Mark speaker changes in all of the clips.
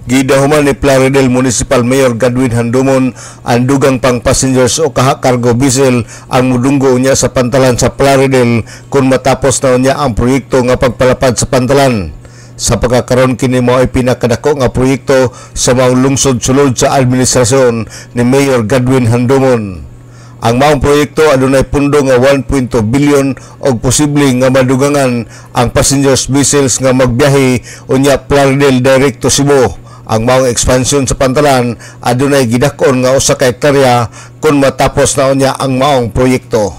Speaker 1: Gidahuman ni Plaridel Municipal Mayor Gadwin Handomon ang dugang pang passengers o cargo vessel ang mudunggo niya sa pantalan sa Plaridel kung matapos na niya ang proyekto nga pagpalapad sa pantalan. Sa pagkakaroon kini mao ay pinakadako nga proyekto sa maong lungsod sulod sa administrasyon ni Mayor Gadwin Handomon. Ang maong proyekto adunay pundo nga 1.2 billion og posible nga madugangan ang passengers vessels nga magbiyahe unya Plaridel direct to Cebu. Ang maong expansion sa pantalan adunay gidakon nga usa ka hektarya kung matapos na unya ang maong proyekto.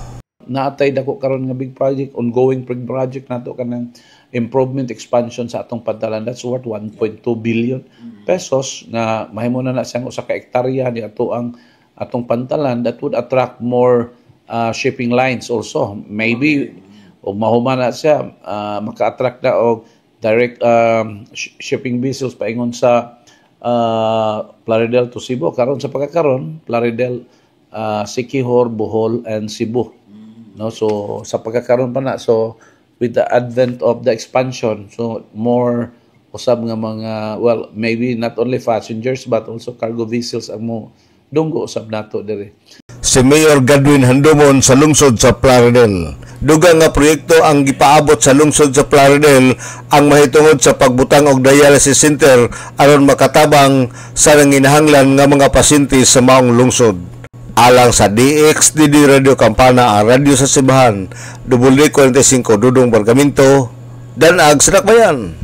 Speaker 2: Naatay dako karon nga big project, ongoing project nato kanang improvement expansion sa atong pantalan. That's worth 1.2 billion pesos na mahimo na siyang usa ka hektarya ni ato ang atong pantalan that would attract more shipping lines also. Maybe og mahuma na siya maka-attract na og direct shipping vessels paingon sa Plaridel to Cebu. Karon sa pagkakaroon Plaridel, Siquijor, Bohol and Cebu. No, so sa pagkakaroon pa na, so with the advent of the expansion, so more usab nga mga, well, maybe not only passengers but also cargo vessels ang mo dunggo usab nato dire.
Speaker 1: Si Mayor Gadwin Handomon sa lungsod sa Plaridel. Dugang nga proyekto ang gipaabot sa lungsod sa Plaridel ang mahitungod sa pagbutang og dialysis center aron makatabang sa nanginahanglan nga mga pasyente sa maong lungsod. Alang sa DXDD Radio Campana, ang radyo sa Sibahan, WD45 Dudong Bargamento, Danag, Sadakbayan.